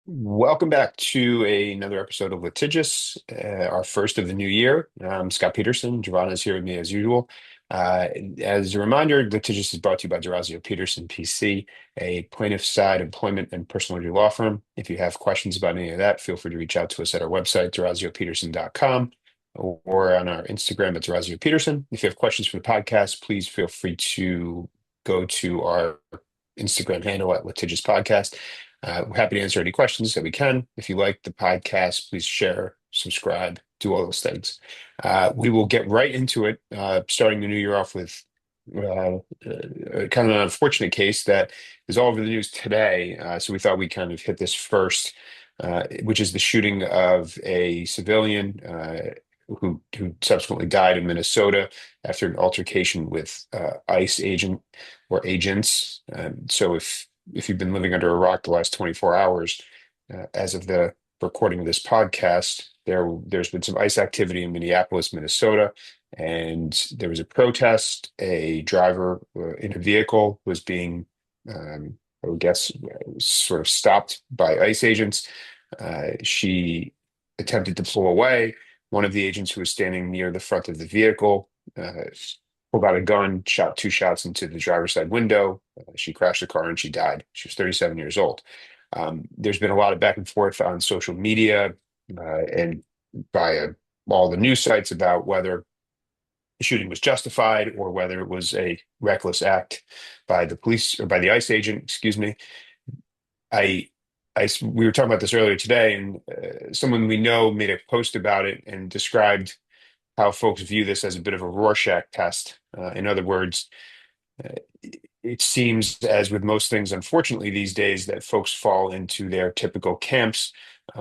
Welcome back to another episode of Litigious, our first of the new year. I'm Scott Peterson. Giovanna is here with me as usual. As a reminder, Litigious is brought to you by DeRazio Peterson, PC, a plaintiff side employment and personal injury law firm. If you have questions about any of that, feel free to reach out to us at our website, DeRazioPeterson.com, or on our Instagram at DeRazio Peterson. If you have questions for the podcast, please feel free to go to our Instagram handle at Litigious Podcast. We're happy to answer any questions that we can. If you like the podcast, please share, subscribe, do all those things. We will get right into it, starting the new year off with kind of an unfortunate case that is all over the news today. So we thought we'd kind of hit this first, which is the shooting of a civilian who subsequently died in Minnesota after an altercation with ICE agent or agents. So if you've been living under a rock the last 24 hours, as of the recording of this podcast, there's been some ICE activity in Minneapolis, Minnesota, and there was a protest. A driver in a vehicle was being, I would guess, sort of stopped by ICE agents. She attempted to pull away. One of the agents who was standing near the front of the vehicle pulled out a gun, shot two shots into the driver's side window. She crashed the car and she died. She was 37 years old. There's been a lot of back and forth on social media and by all the news sites about whether the shooting was justified or whether it was a reckless act by the police or by the ICE agent, excuse me. I, we were talking about this earlier today, and someone we know made a post about it and described how folks view this as a bit of a Rorschach test. In other words, uh, it seems, as with most things, unfortunately, these days, that folks fall into their typical camps,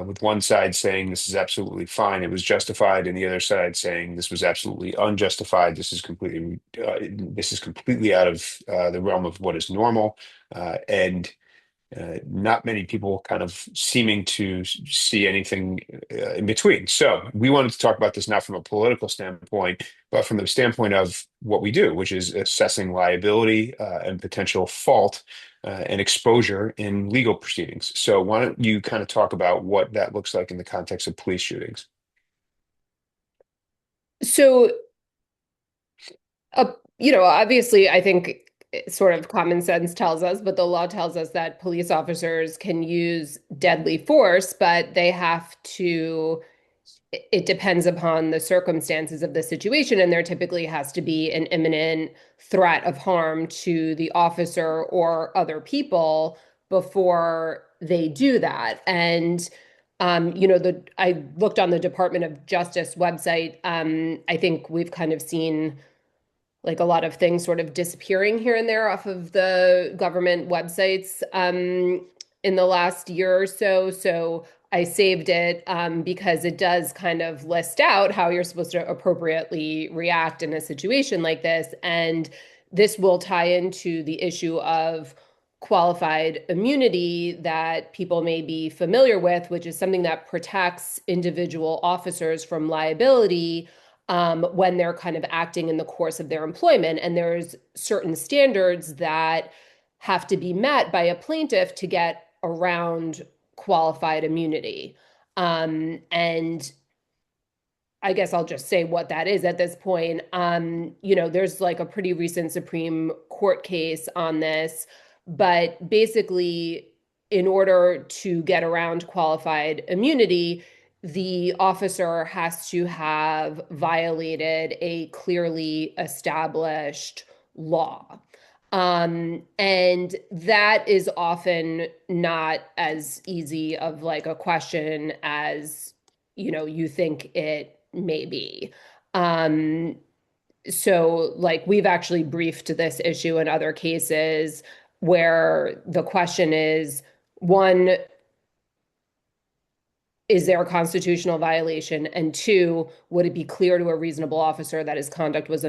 with one side saying this is absolutely fine, it was justified, and the other side saying this was absolutely unjustified. This is completely out of the realm of what is normal, and not many people kind of seeming to see anything in between. So we wanted to talk about this not from a political standpoint, but from the standpoint of what we do, which is assessing liability and potential fault and exposure in legal proceedings. So why don't you kind of talk about what that looks like in the context of police shootings? So, obviously, I think sort of common sense tells us, but the law tells us that police officers can use deadly force, but they have to, it depends upon the circumstances of the situation, and there typically has to be an imminent threat of harm to the officer or other people before they do that. And I looked on the Department of Justice website. I think we've kind of seen like a lot of things sort of disappearing here and there off of the government websites in the last year or so. So I saved it because it does kind of list out how you're supposed to appropriately react in a situation like this. And this will tie into the issue of qualified immunity that people may be familiar with, which is something that protects individual officers from liability when they're kind of acting in the course of their employment. And there's certain standards that have to be met by a plaintiff to get around qualified immunity. And I guess I'll just say what that is at this point. There's like a pretty recent Supreme Court case on this, but basically, in order to get around qualified immunity, the officer has to have violated a clearly established law. And that is often not as easy of like a question as, you think it may be. Um, so like we've actually briefed this issue in other cases where the question is, one, is there a constitutional violation? And two, would it be clear to a reasonable officer that his conduct was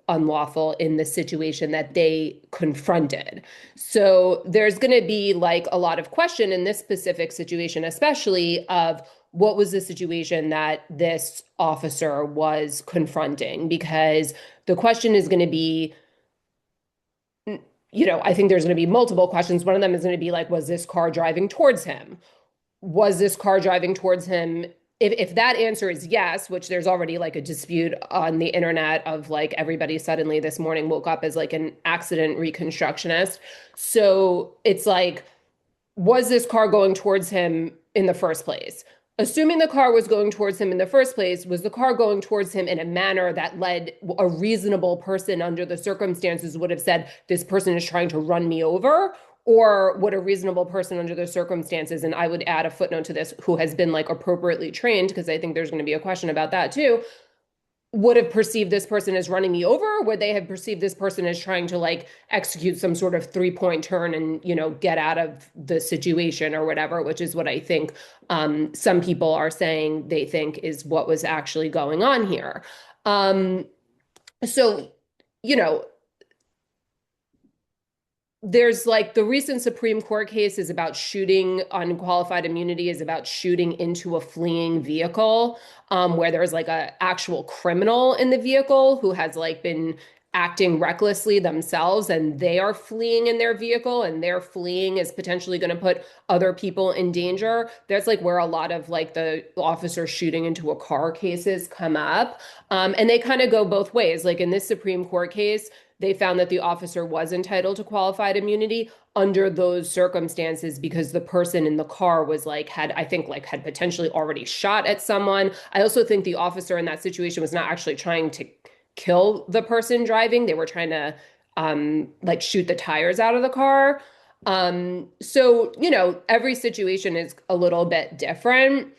unlawful in the situation that they confronted? So there's going to be like a lot of question in this specific situation, especially of what was the situation that this officer was confronting, because the question is going to be, I think there's going to be multiple questions. One of them is going to be like, was this car driving towards him? was this car driving towards him? If that answer is yes, which there's already like a dispute on the internet of like everybody suddenly this morning woke up as like an accident reconstructionist. So it's like, was this car going towards him in the first place? Assuming the car was going towards him in the first place, was the car going towards him in a manner that led a reasonable person under the circumstances would have said, this person is trying to run me over? Or would a reasonable person under the circumstances, and I would add a footnote to this, who has been like appropriately trained, because I think there's going to be a question about that too, would have perceived this person as running me over? Or would they have perceived this person as trying to like execute some sort of 3-point turn and, get out of the situation or whatever, which is what I think some people are saying they think is what was actually going on here. Um, so, you know, there's like the recent Supreme Court case is about shooting unqualified immunity is about shooting into a fleeing vehicle, where there's like a actual criminal in the vehicle who has like been acting recklessly themselves and they are fleeing in their vehicle and their fleeing is potentially going to put other people in danger. That's like where a lot of like the officer shooting into a car cases come up. And they kind of go both ways. Like in this Supreme Court case, they found that the officer was entitled to qualified immunity under those circumstances because the person in the car was like had I think like had potentially already shot at someone. I also think the officer in that situation was not actually trying to kill the person driving. They were trying to like shoot the tires out of the car. So, every situation is a little bit different,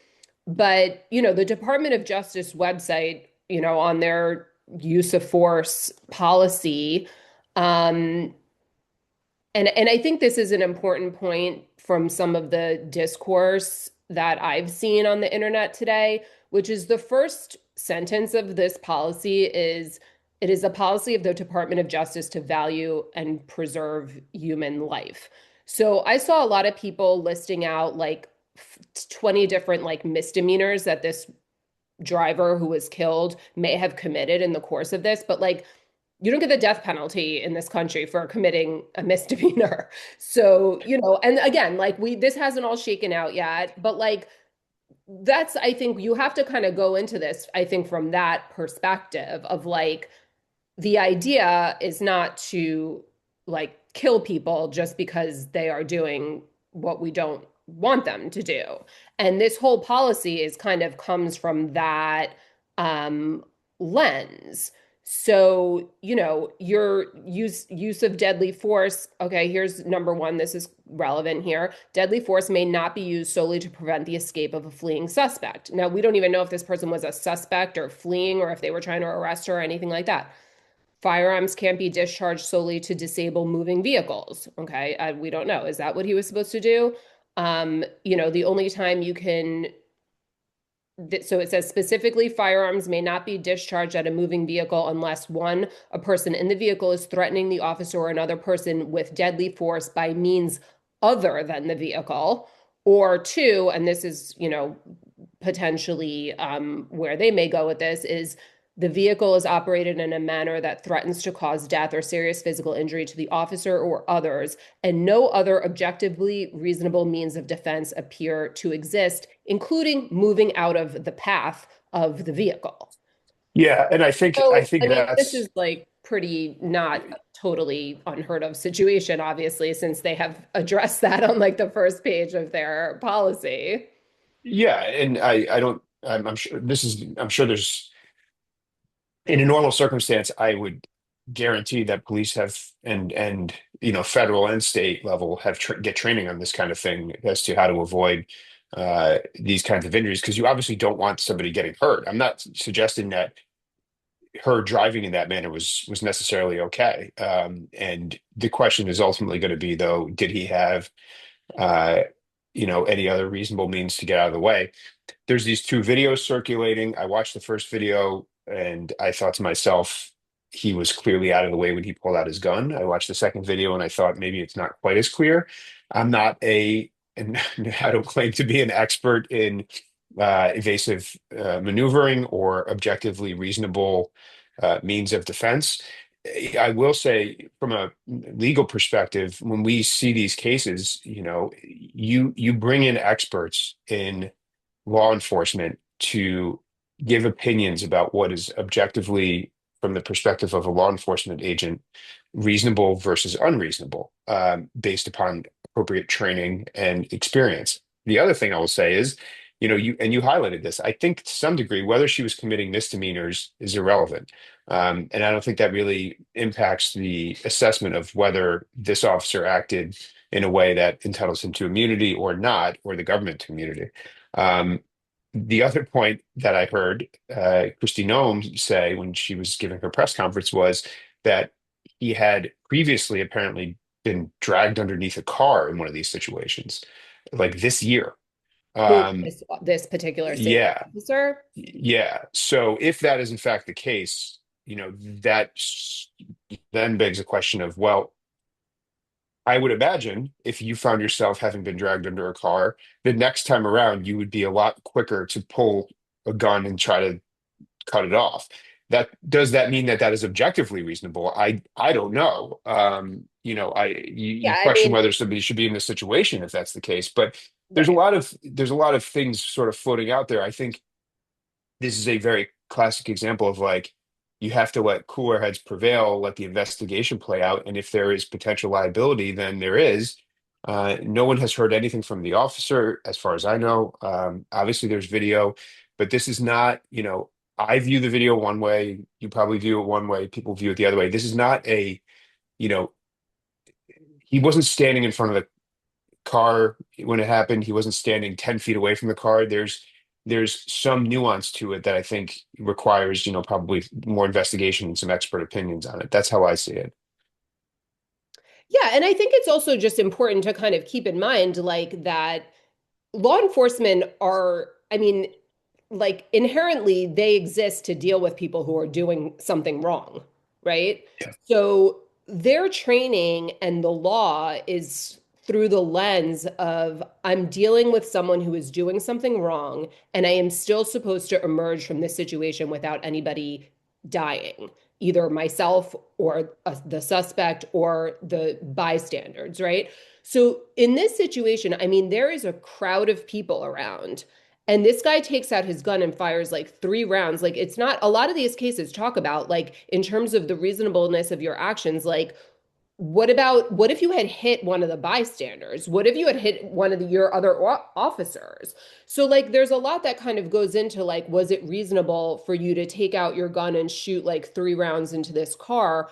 but the Department of Justice website, on their use of force policy. Um, and I think this is an important point from some of the discourse that I've seen on the internet today, which is the first sentence of this policy is it is a policy of the Department of Justice to value and preserve human life. So I saw a lot of people listing out like 20 different like misdemeanors that this driver who was killed may have committed in the course of this, but like you don't get the death penalty in this country for committing a misdemeanor. So, and again, like this hasn't all shaken out yet, but like that's I think you have to kind of go into this, I think, from that perspective of like the idea is not to like kill people just because they are doing what we don't want them to do. And this whole policy is kind of comes from that um, lens. So, your use of deadly force. Okay, here's number one. This is relevant here. Deadly force may not be used solely to prevent the escape of a fleeing suspect. Now, we don't even know if this person was a suspect or fleeing or if they were trying to arrest her or anything like that. Firearms can't be discharged solely to disable moving vehicles. Okay, we don't know. Is that what he was supposed to do? The only time you can, so it says specifically, firearms may not be discharged at a moving vehicle unless one, a person in the vehicle is threatening the officer or another person with deadly force by means other than the vehicle, or two, and this is, potentially where they may go with this, is the vehicle is operated in a manner that threatens to cause death or serious physical injury to the officer or others, and no other objectively reasonable means of defense appear to exist, including moving out of the path of the vehicle. Yeah, and I So, think I mean, this that's is like pretty not totally unheard of situation, obviously, since they have addressed that on like the first page of their policy. yeah, and I don't I'm sure I'm sure there's in a normal circumstance, I would guarantee that police have and federal and state level have get training on this kind of thing as to how to avoid these kinds of injuries because you obviously don't want somebody getting hurt. I'm not suggesting that her driving in that manner was necessarily okay. And the question is ultimately going to be though, did he have uh, any other reasonable means to get out of the way? There's these two videos circulating. I watched the first video and I thought to myself, he was clearly out of the way when he pulled out his gun. I watched the second video and I thought maybe it's not quite as clear. I'm not and I don't claim to be an expert in evasive maneuvering or objectively reasonable means of defense. I will say from a legal perspective, when we see these cases, you bring in experts in law enforcement to give opinions about what is objectively, from the perspective of a law enforcement agent, reasonable versus unreasonable, based upon appropriate training and experience. The other thing I will say is, you highlighted this. I think to some degree, whether she was committing misdemeanors is irrelevant. And I don't think that really impacts the assessment of whether this officer acted in a way that entitles him to immunity or not, or the government to immunity. Um, the other point that I heard Kristi Noem say when she was giving her press conference was that he had previously apparently been dragged underneath a car in one of these situations, like this year. Who Um, this particular state yeah, officer? yeah. So if that is in fact the case, that then begs a question of, well, I would imagine if you found yourself having been dragged under a car, the next time around you would be a lot quicker to pull a gun and try to cut it off. That does that mean that that is objectively reasonable? I don't know. You Yeah, I question mean, whether somebody should be in this situation if that's the case, but right. there's a lot of things sort of floating out there. I think this is a very classic example of like you have to let cooler heads prevail, let the investigation play out, and if there is potential liability, then there is. No one has heard anything from the officer, as far as I know. Obviously, there's video, but this is not, I view the video one way, you probably view it one way, people view it the other way. This is not you know, he wasn't standing in front of the car when it happened. He wasn't standing 10 feet away from the car. There's some nuance to it that I think requires, probably more investigation and some expert opinions on it. That's how I see it. Yeah, and I think it's also just important to kind of keep in mind like that law enforcement are, I mean, like inherently they exist to deal with people who are doing something wrong, right? Yeah. So their training and the law is through the lens of I'm dealing with someone who is doing something wrong, and I am still supposed to emerge from this situation without anybody dying, either myself or the suspect or the bystanders, right? So in this situation, I mean, there is a crowd of people around. And this guy takes out his gun and fires like 3 rounds. Like, it's not a lot of these cases talk about, like, in terms of the reasonableness of your actions, like, what if you had hit one of the bystanders? What if you had hit one of your other officers? So, like, there's a lot that kind of goes into, like, was it reasonable for you to take out your gun and shoot like 3 rounds into this car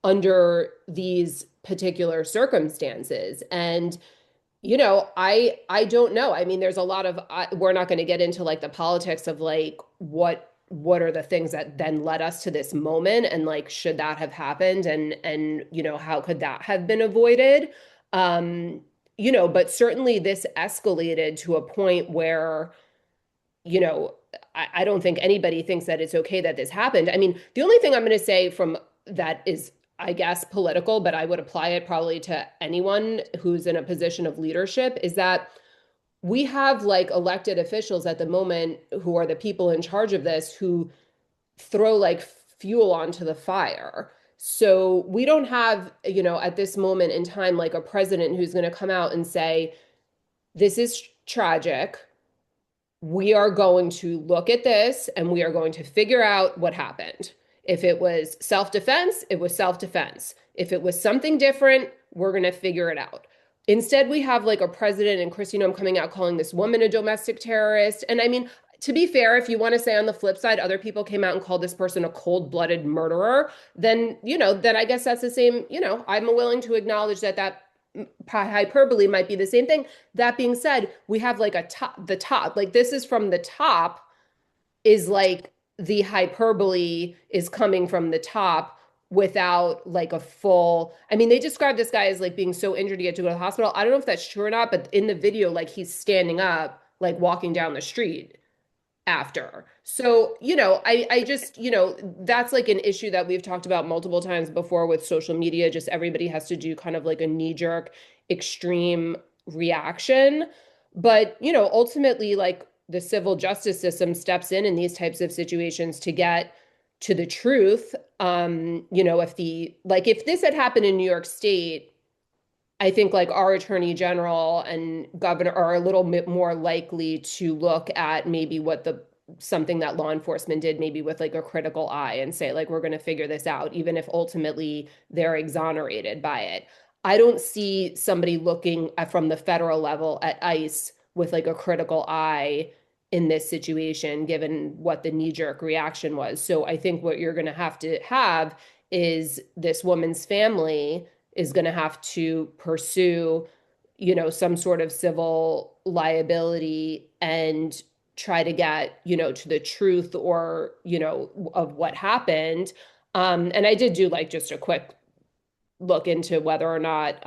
under these particular circumstances? And I don't know. I mean, there's a lot of we're not going to get into like the politics of like what are the things that then led us to this moment and like should that have happened and how could that have been avoided? Um, but certainly this escalated to a point where you know, I don't think anybody thinks that it's okay that this happened. I mean, the only thing I'm going to say from that is, I guess, political, but I would apply it probably to anyone who's in a position of leadership, is that we have like elected officials at the moment who are the people in charge of this who throw like fuel onto the fire. So we don't have, at this moment in time, like a president who's going to come out and say, this is tragic, we are going to look at this and we are going to figure out what happened. If it was self-defense, it was self-defense. If it was something different, we're going to figure it out. Instead, we have like a president and Kristi Noem coming out calling this woman a domestic terrorist. And I mean, to be fair, if you want to say on the flip side, other people came out and called this person a cold-blooded murderer, then I guess that's the same, I'm willing to acknowledge that hyperbole might be the same thing. That being said, we have like the top, like this is from the top, is like the hyperbole is coming from the top without like a full. I mean, they describe this guy as like being so injured he had to go to the hospital. I don't know if that's true or not, but in the video, like he's standing up, like walking down the street after. So, I just, that's like an issue that we've talked about multiple times before with social media. Just everybody has to do kind of like a knee-jerk, extreme reaction. But, ultimately, like the civil justice system steps in these types of situations to get to the truth. If this had happened in New York State, I think like our attorney general and governor are a little bit more likely to look at maybe what the something that law enforcement did, maybe with like a critical eye, and say like we're going to figure this out, even if ultimately they're exonerated by it. I don't see somebody looking from the federal level at ICE with like a critical eye in this situation, given what the knee-jerk reaction was. So I think what you're going to have is this woman's family is going to have to pursue, some sort of civil liability and try to get, to the truth or, of what happened. And I did do like just a quick look into whether or not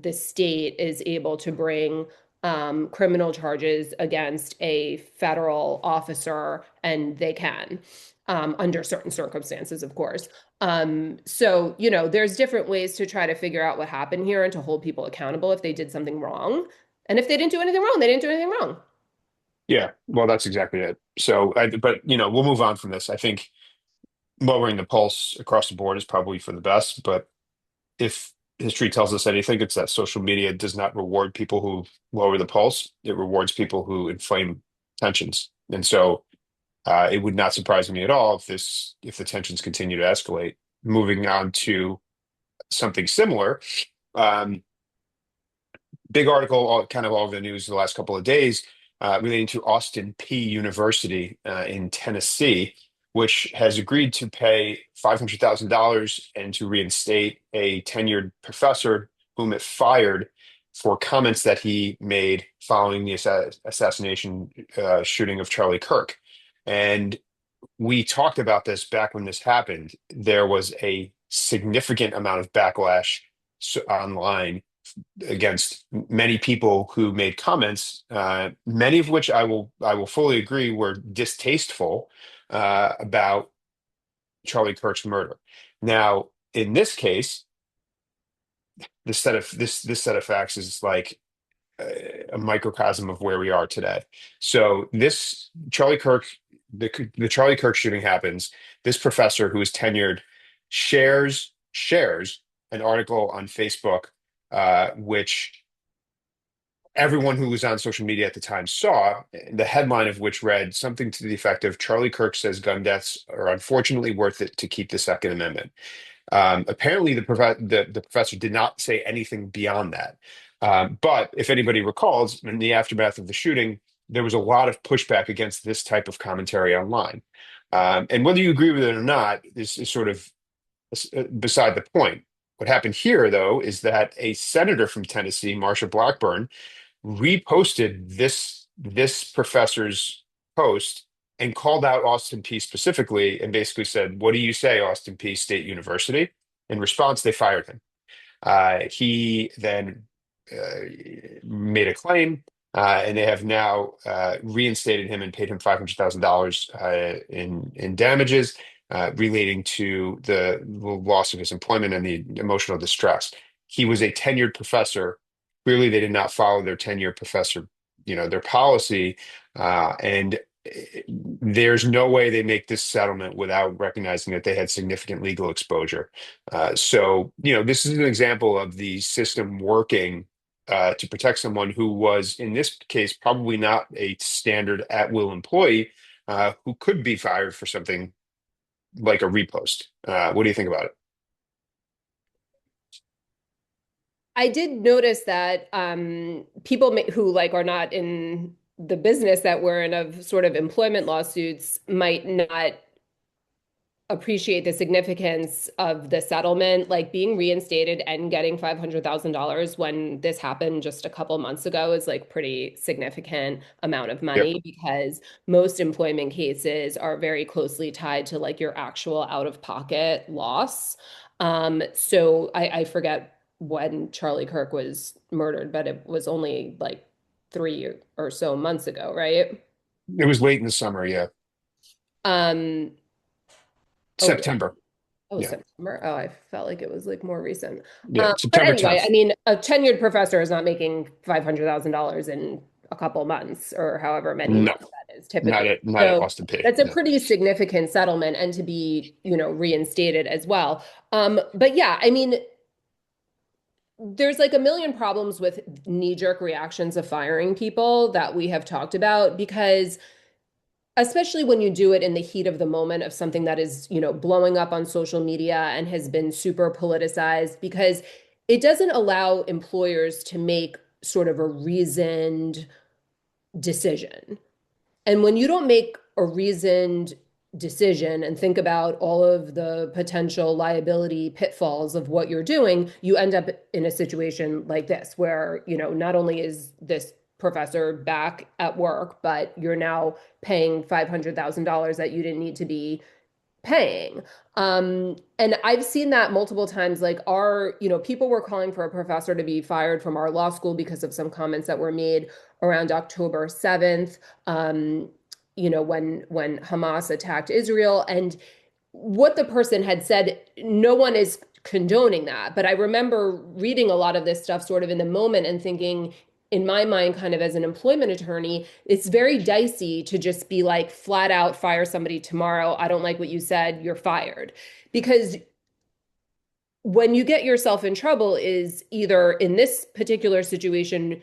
the state is able to bring criminal charges against a federal officer, and they can, under certain circumstances, of course. So, there's different ways to try to figure out what happened here and to hold people accountable if they did something wrong. And if they didn't do anything wrong, they didn't do anything wrong. Yeah, well, that's exactly it. But we'll move on from this. I think lowering the pulse across the board is probably for the best. But if history tells us anything, it's that social media does not reward people who lower the pulse. It rewards people who inflame tensions. And so it would not surprise me at all if the tensions continue to escalate. Moving on to something similar, um, big article, kind of all over the news the last couple of days, relating to Austin P University in Tennessee, which has agreed to pay $500,000 and to reinstate a tenured professor whom it fired for comments that he made following the assassination shooting of Charlie Kirk. And we talked about this back when this happened. There was a significant amount of backlash online against many people who made comments, many of which I will fully agree were distasteful about Charlie Kirk's murder. Now, in this case, this set of facts is like a microcosm of where we are today. So this Charlie Kirk, the Charlie Kirk shooting happens. This professor who is tenured shares an article on Facebook, which everyone who was on social media at the time saw, the headline of which read something to the effect of Charlie Kirk says gun deaths are unfortunately worth it to keep the Second Amendment. Apparently, the professor did not say anything beyond that. But if anybody recalls, in the aftermath of the shooting, there was a lot of pushback against this type of commentary online. And whether you agree with it or not is sort of beside the point. What happened here, though, is that a senator from Tennessee, Marsha Blackburn, reposted this professor's post and called out Austin P specifically and basically said, "What do you say, Austin P State University?" In response, they fired him. He then uh, made a claim, and they have now reinstated him and paid him $500,000 in damages relating to the loss of his employment and the emotional distress. He was a tenured professor. Clearly, they did not follow their tenure professor, their policy, and there's no way they make this settlement without recognizing that they had significant legal exposure. This is an example of the system working to protect someone who was, in this case, probably not a standard at-will employee who could be fired for something like a repost. What do you think about it? I did notice that people who like are not in the business that we're in of sort of employment lawsuits might not appreciate the significance of the settlement, like being reinstated and getting $500,000 when this happened just a couple months ago is like pretty significant amount of Yep. money because most employment cases are very closely tied to like your actual out-of-pocket loss. So I forget when Charlie Kirk was murdered, but it was only like 3 or so months ago, right? It was late in the summer, yeah. Um, oh, September. Oh, Yeah. September. Oh, I felt like it was like more recent. Yeah. But September anyway, I 10th. mean, a tenured professor is not making $500,000 in a couple months or however many No. months is typically. not at So Austin P. that's a pretty significant settlement and to be, reinstated as well. But yeah, I mean, there's like a million problems with knee-jerk reactions of firing people that we have talked about because especially when you do it in the heat of the moment of something that is, blowing up on social media and has been super politicized, because it doesn't allow employers to make sort of a reasoned decision. And when you don't make a reasoned decision and think about all of the potential liability pitfalls of what you're doing, you end up in a situation like this, where, not only is this professor back at work, but you're now paying $500,000 that you didn't need to be paying. And I've seen that multiple times. Like people were calling for a professor to be fired from our law school because of some comments that were made around October 7th, when Hamas attacked Israel. And what the person had said, no one is condoning that. But I remember reading a lot of this stuff sort of in the moment and thinking, in my mind, kind of as an employment attorney, it's very dicey to just be like flat out fire somebody tomorrow. I don't like what you said, you're fired. Because when you get yourself in trouble is either in this particular situation,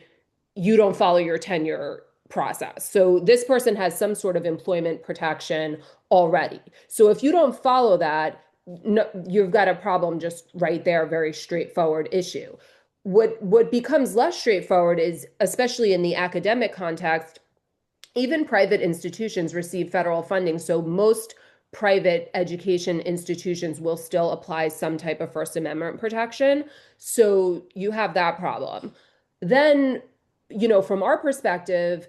you don't follow your tenure process. So this person has some sort of employment protection already. So if you don't follow that, no, you've got a problem just right there, very straightforward issue. What becomes less straightforward is, especially in the academic context, even private institutions receive federal funding. So most private education institutions will still apply some type of First Amendment protection. So you have that problem. Then, from our perspective,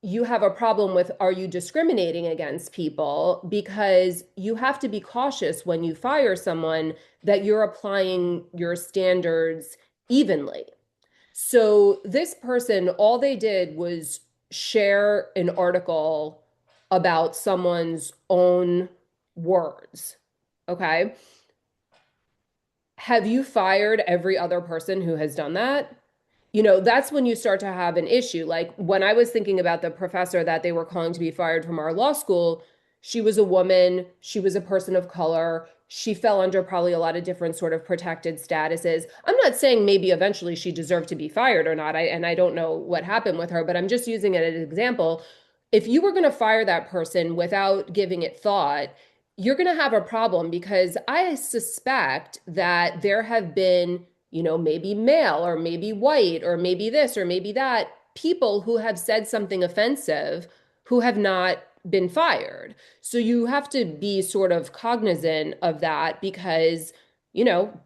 you have a problem with, are you discriminating against people? Because you have to be cautious when you fire someone that you're applying your standards evenly. So this person, all they did was share an article about someone's own words. Okay. Have you fired every other person who has done that? That's when you start to have an issue. Like when I was thinking about the professor that they were calling to be fired from our law school, she was a woman, she was a person of color, she fell under probably a lot of different sort of protected statuses. I'm not saying maybe eventually she deserved to be fired or not. And I don't know what happened with her, but I'm just using it as an example. If you were going to fire that person without giving it thought, you're going to have a problem because I suspect that there have been, maybe male or maybe white or maybe this or maybe that, people who have said something offensive who have not been fired. So you have to be sort of cognizant of that because,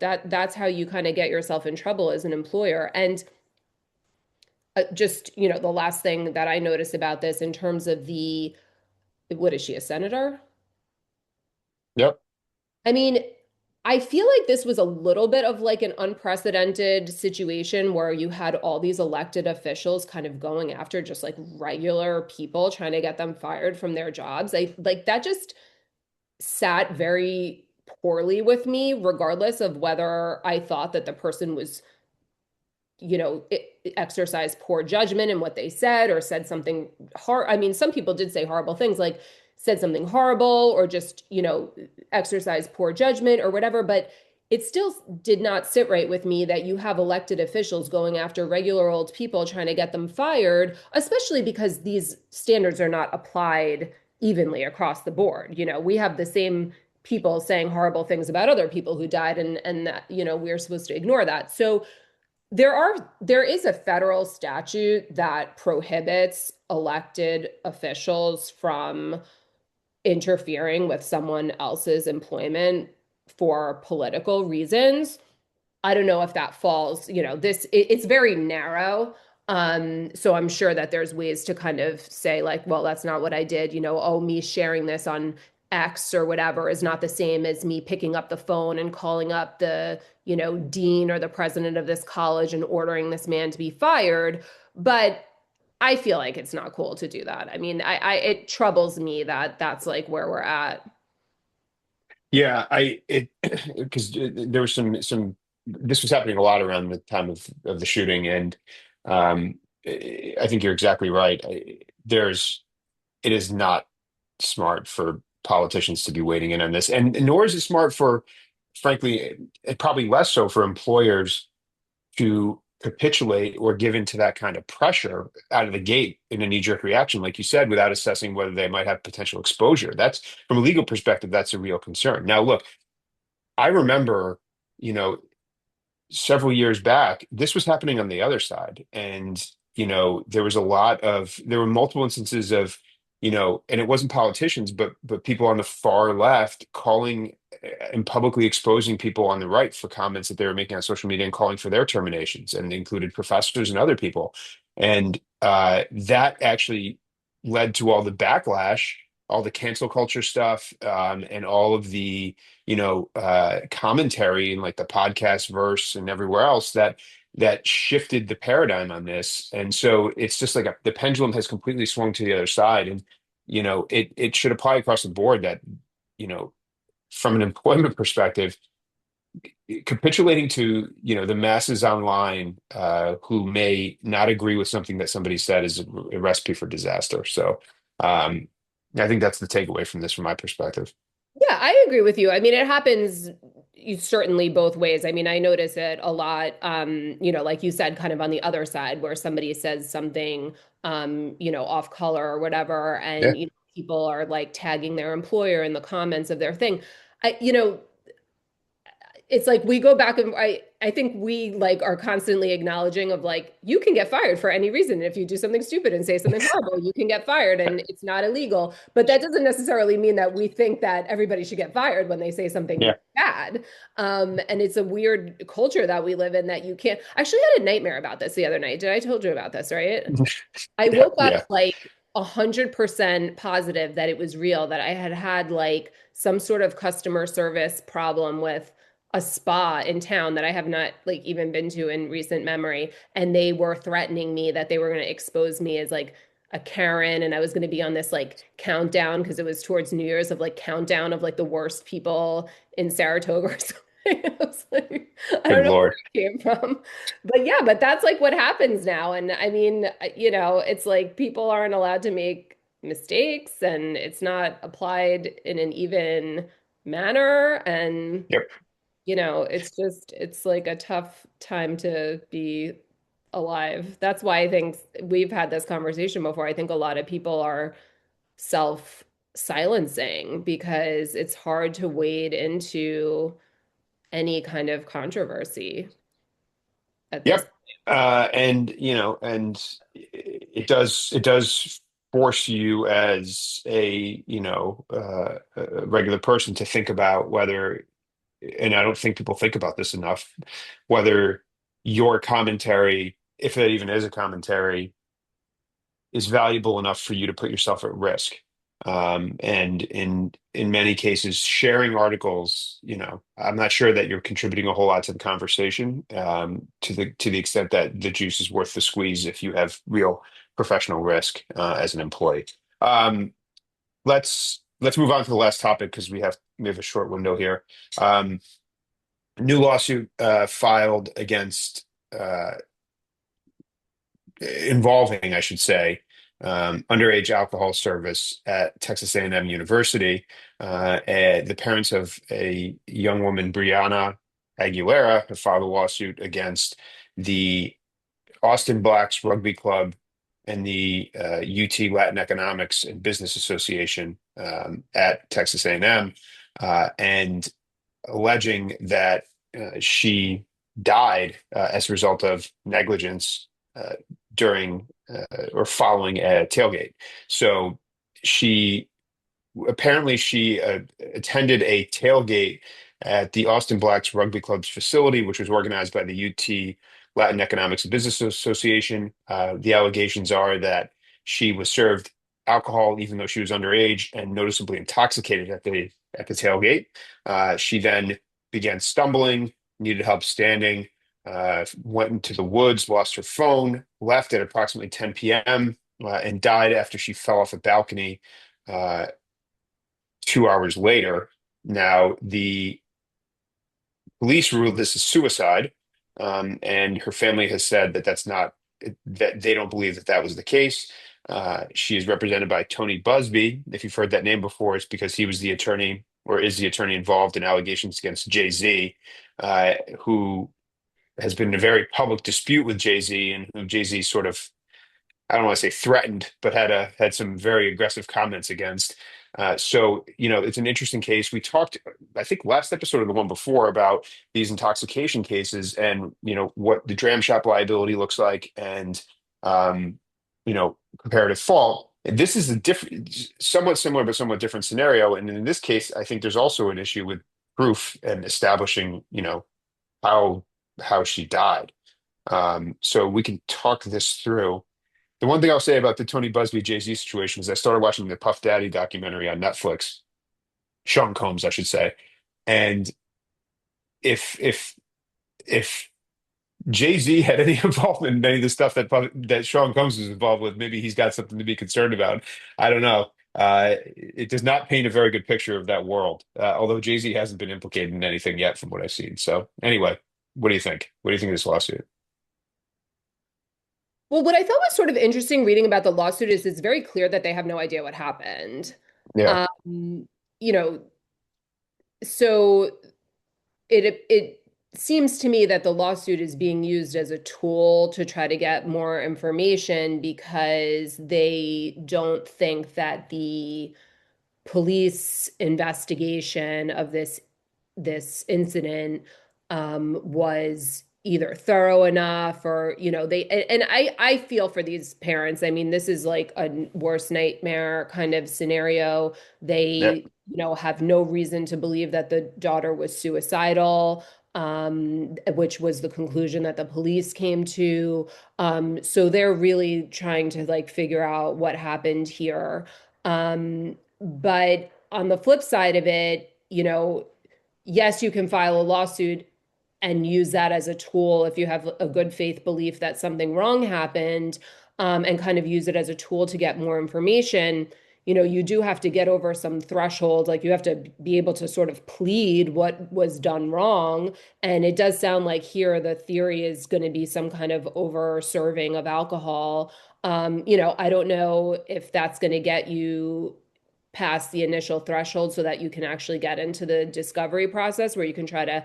that's how you kind of get yourself in trouble as an employer. And just, the last thing that I noticed about this in terms of what is she, a senator? Yep. I mean, I feel like this was a little bit of like an unprecedented situation where you had all these elected officials kind of going after just like regular people trying to get them fired from their jobs. I like that just sat very poorly with me, regardless of whether I thought that the person was, exercised poor judgment in what they said or said something hard. I mean, some people did say horrible things, like said something horrible or just, exercised poor judgment or whatever. But it still did not sit right with me that you have elected officials going after regular old people trying to get them fired, especially because these standards are not applied evenly across the board. We have the same people saying horrible things about other people who died, and that, we're supposed to ignore that. So there is a federal statute that prohibits elected officials from interfering with someone else's employment for political reasons. I don't know if that falls, it's very narrow. So I'm sure that there's ways to kind of say like, well, that's not what I did, oh, me sharing this on X or whatever is not the same as me picking up the phone and calling up the, dean or the president of this college and ordering this man to be fired. But I feel like it's not cool to do that. I mean, it troubles me that that's like where we're at. Yeah, I it because there was some this was happening a lot around the time of the shooting, and I think you're exactly right. There's it is not smart for politicians to be wading in on this, and nor is it smart for, frankly, probably less so for employers to capitulate or give into that kind of pressure out of the gate in a knee-jerk reaction, like you said, without assessing whether they might have potential exposure. That's from a legal perspective, that's a real concern. Now, look, I remember, you know, several years back, this was happening on the other side. And, there were multiple instances of, and it wasn't politicians, but people on the far left calling and publicly exposing people on the right for comments that they were making on social media and calling for their terminations, and included professors and other people. And that actually led to all the backlash, all the cancel culture stuff, and all of the commentary in like the podcast verse and everywhere else that shifted the paradigm on this. And so it's just like the pendulum has completely swung to the other side. And, it should apply across the board that, you know, from an employment perspective, capitulating to, the masses online who may not agree with something that somebody said is a recipe for disaster. So, I think that's the takeaway from this, from my perspective. Yeah, I agree with you. I mean, it happens certainly both ways. I mean, I notice it a lot, like you said, kind of on the other side where somebody says something, off color or whatever, Yeah. and, people are like tagging their employer in the comments of their thing. It's like we go back and I think we like are constantly acknowledging of like you can get fired for any reason. If you do something stupid and say something horrible, you can get fired and it's not illegal. But that doesn't necessarily mean that we think that everybody should get fired when they say something Yeah. bad. And it's a weird culture that we live in that you can't. I actually had a nightmare about this the other night. Did I told you about this, right? I Yeah. woke up Yeah. like 100% positive that it was real, that I had had like some sort of customer service problem with a spa in town that I have not like even been to in recent memory. And they were threatening me that they were going to expose me as like a Karen, and I was going to be on this like countdown because it was towards New Year's of like countdown of like the worst people in Saratoga or something. I was like, I Good don't know Lord. where it came from. But yeah, but that's like what happens now. And I mean, it's like people aren't allowed to make mistakes and it's not applied in an even manner. And, Yep. it's like a tough time to be alive. That's why I think we've had this conversation before. I think a lot of people are self-silencing because it's hard to wade into any kind of controversy at this. Yep. And it does force you as a regular person to think about whether, and I don't think people think about this enough, whether your commentary, if it even is a commentary, is valuable enough for you to put yourself at risk. And in many cases, sharing articles, I'm not sure that you're contributing a whole lot to the conversation, to the extent that the juice is worth the squeeze if you have real professional risk as an employee. Um, let's move on to the last topic because we have a short window here. Um, New lawsuit filed against involving, I should say, underage alcohol service at Texas A&M University. And the parents of a young woman, Brianna Aguilera, have filed a lawsuit against the Austin Blacks Rugby Club and the UT Latin Economics and Business Association at Texas A&M, and alleging that she died as a result of negligence uh, during or following a tailgate. So she she attended a tailgate at the Austin Blacks Rugby Club's facility, which was organized by the UT Latin Economics and Business Association. The allegations are that she was served alcohol even though she was underage and noticeably intoxicated at the tailgate. She then began stumbling, needed help standing, went into the woods, lost her phone, left at approximately 10 p.m., and died after she fell off a balcony uh, 2 hours later. Now, the police ruled this as suicide, and her family has said that that's not, that they don't believe that that was the case. She is represented by Tony Busby. If you've heard that name before, it's because he was the attorney or is the attorney involved in allegations against Jay-Z, who has been in a very public dispute with Jay-Z and who Jay-Z sort of, I don't want to say threatened, but had some very aggressive comments against. So, it's an interesting case. We talked, I think, last episode or the one before about these intoxication cases and, what the dram shop liability looks like and, um, comparative fault. This is a different, somewhat similar, but somewhat different scenario. And in this case, I think there's also an issue with proof and establishing, how how she died. So we can talk this through. The one thing I'll say about the Tony Busby Jay-Z situation is I started watching the Puff Daddy documentary on Netflix, Sean Combs, I should say. And if Jay-Z had any involvement in any of the stuff that Sean Combs was involved with, maybe he's got something to be concerned about. I don't know. It does not paint a very good picture of that world, although Jay-Z hasn't been implicated in anything yet from what I've seen. So anyway, what do you think? What do you think of this lawsuit? Well, what I thought was sort of interesting reading about the lawsuit is it's very clear that they have no idea what happened. Yeah. You know, so it seems to me that the lawsuit is being used as a tool to try to get more information because they don't think that the police investigation of this incident was either thorough enough or they and I feel for these parents. I mean, this is like a worst nightmare kind of scenario. Yeah. They have no reason to believe that the daughter was suicidal, which was the conclusion that the police came to. So they're really trying to like figure out what happened here. But on the flip side of it, yes, you can file a lawsuit and use that as a tool if you have a good faith belief that something wrong happened, and kind of use it as a tool to get more information. You do have to get over some threshold, like you have to be able to sort of plead what was done wrong. And it does sound like here the theory is going to be some kind of over serving of alcohol. I don't know if that's going to get you past the initial threshold so that you can actually get into the discovery process where you can try to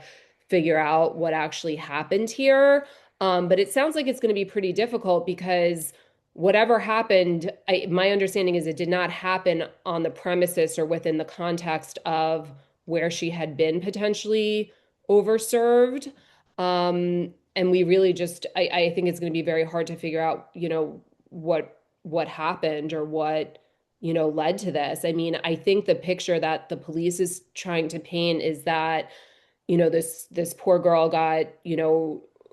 figure out what actually happened here. But it sounds like it's going to be pretty difficult because whatever happened, my understanding is it did not happen on the premises or within the context of where she had been potentially overserved. And we really just, I think it's going to be very hard to figure out, what happened or what led to this. I mean, I think the picture that the police is trying to paint is that, this poor girl got,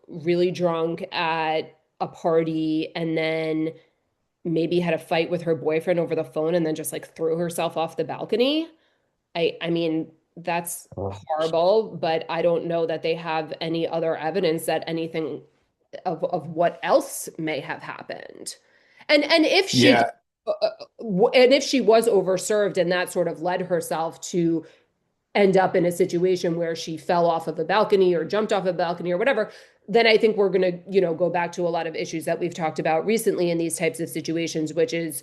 really drunk at a party and then maybe had a fight with her boyfriend over the phone and then just like threw herself off the balcony. I mean, that's horrible, but I don't know that they have any other evidence that anything of what else may have happened. And if she Yeah. and if she was overserved and that sort of led herself to end up in a situation where she fell off of a balcony or jumped off a balcony or whatever, then I think we're going to, go back to a lot of issues that we've talked about recently in these types of situations, which is,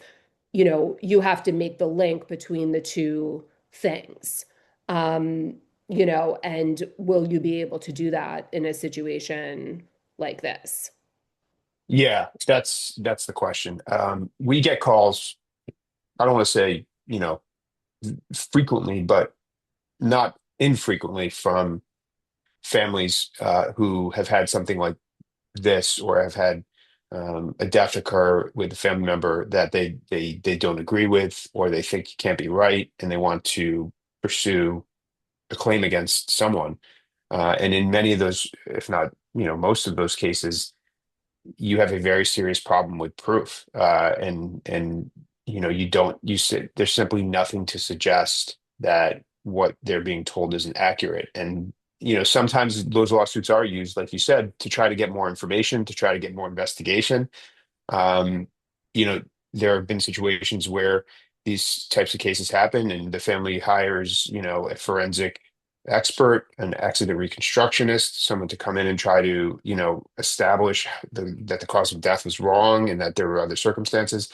you have to make the link between the two things. And will you be able to do that in a situation like this? Yeah, that's the question. We get calls, I don't want to say, frequently, but not infrequently from families who have had something like this or have had a death occur with a family member that they don't agree with or they think can't be right, and they want to pursue a claim against someone. And in many of those, if not, most of those cases, you have a very serious problem with proof, and you don't you sit there's simply nothing to suggest that what they're being told isn't accurate. And sometimes those lawsuits are used, like you said, to try to get more information, to try to get more investigation. um, you know, there have been situations where these types of cases happen, and the family hires, a forensic expert, an accident reconstructionist, someone to come in and try to, establish that the cause of death was wrong and that there were other circumstances.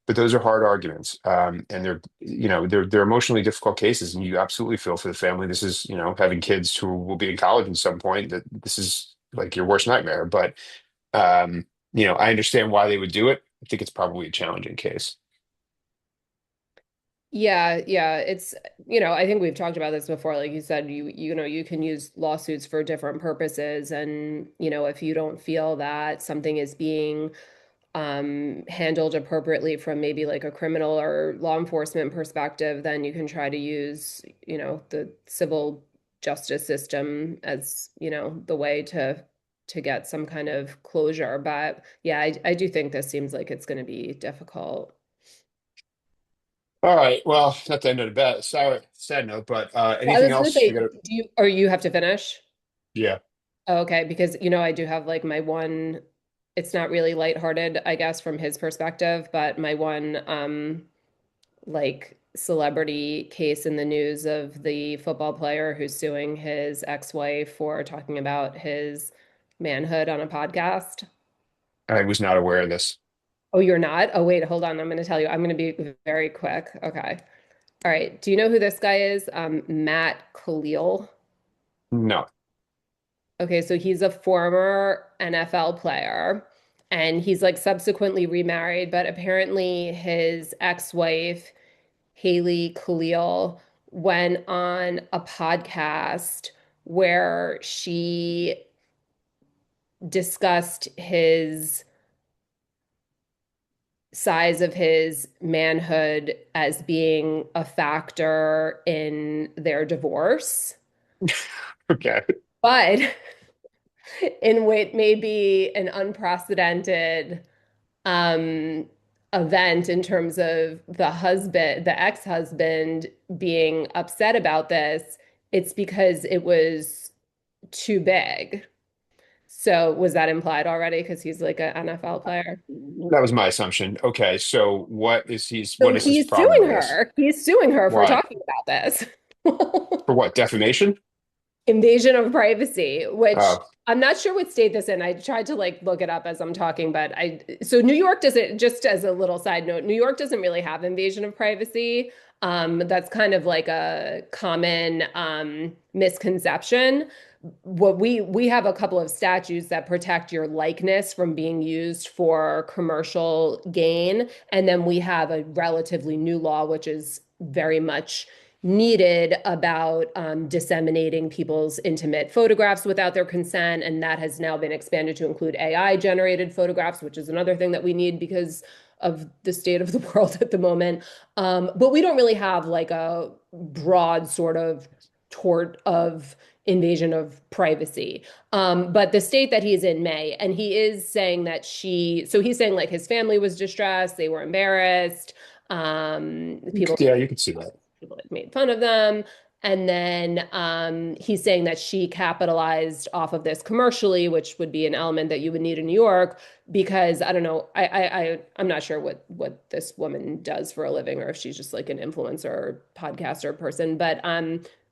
but those are hard arguments, and they're emotionally difficult cases, and you absolutely feel for the family. This is, having kids who will be in college at some point. That this is like your worst nightmare. But I understand why they would do it. I think it's probably a challenging case. Yeah, yeah, I think we've talked about this before. Like you said, you can use lawsuits for different purposes, and if you don't feel that something is being handled appropriately from maybe like a criminal or law enforcement perspective, then you can try to use, the civil justice system as, the way to get some kind of closure. But yeah, I do think this seems like it's going to be difficult. All right. Well, not the end of the bet. Sorry, sad note, but Well, I anything was going to else? say, or you have to finish? Yeah. Oh, okay, because I do have like my one, it's not really lighthearted, I guess, from his perspective, but my one like celebrity case in the news of the football player who's suing his ex-wife for talking about his manhood on a podcast. I was not aware of this. Oh, you're not? Oh, wait, hold on. I'm going to tell you. I'm going to be very quick. Okay. All right. Do you know who this guy is? Matt Khalil. No. Okay, so he's a former NFL player and he's like subsequently remarried, but apparently his ex-wife, Haley Khalil, went on a podcast where she discussed his size of his manhood as being a factor in their divorce. Okay. But in what may be an unprecedented um, event in terms of the ex-husband being upset about this, it's because it was too big. So was that implied already? Because he's like an NFL player. That was my assumption. Okay. So So what is his he's problem suing with this? her. He's suing her for Why? talking about this. For what? Defamation? Invasion of privacy, which Oh, I'm not sure what state this in. I tried to like look it up as I'm talking, but so New York doesn't, just as a little side note, New York doesn't really have invasion of privacy. That's kind of like a common misconception. What we have a couple of statutes that protect your likeness from being used for commercial gain, and then we have a relatively new law, which is very much needed about disseminating people's intimate photographs without their consent. And that has now been expanded to include AI generated photographs, which is another thing that we need because of the state of the world at the moment. But we don't really have like a broad sort of tort of invasion of privacy. But the state that he's in may, and he is saying that so he's saying like his family was distressed, they were embarrassed. People yeah, you could see that. people had made fun of them. And then he's saying that she capitalized off of this commercially, which would be an element that you would need in New York, because I don't know, I'm not sure what this woman does for a living, or if she's just like an influencer or podcaster person, but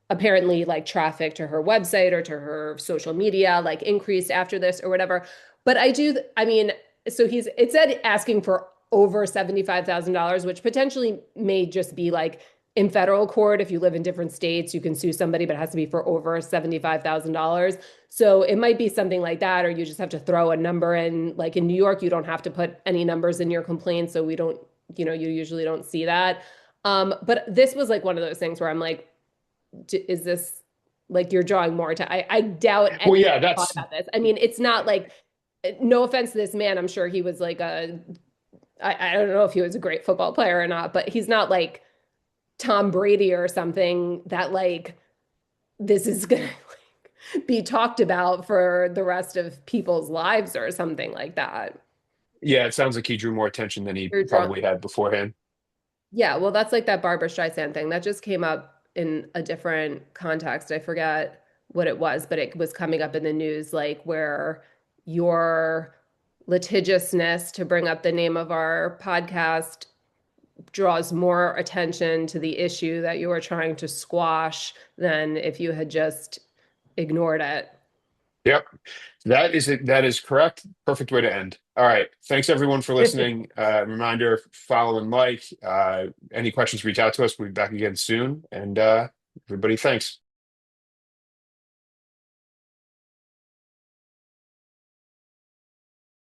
apparently like traffic to her website or to her social media like increased after this or whatever. But I mean, so it said asking for over $75,000, which potentially may just be like in federal court, if you live in different states, you can sue somebody, but it has to be for over $75,000. So it might be something like that, or you just have to throw a number in. Like in New York, you don't have to put any numbers in your complaint. So we don't, you usually don't see that. But this was like one of those things where I'm like, is this like you're drawing more to, I doubt Well, anyone yeah, thought that's about this. I mean, it's not like, no offense to this man, I'm sure he was like I don't know if he was a great football player or not, but he's not like Tom Brady or something that like this is gonna like, be talked about for the rest of people's lives or something like that. yeah, it sounds like he drew more attention than he You're drunk. probably had beforehand. Yeah, well, that's like that Barbara Streisand thing that just came up in a different context. I forget what it was, but it was coming up in the news, like where your litigiousness, to bring up the name of our podcast, draws more attention to the issue that you were trying to squash than if you had just ignored it. Yep. That is it. That is correct. Perfect way to end. All right. Thanks everyone for listening. Reminder, follow and like. Any questions, reach out to us. We'll be back again soon. And everybody, thanks.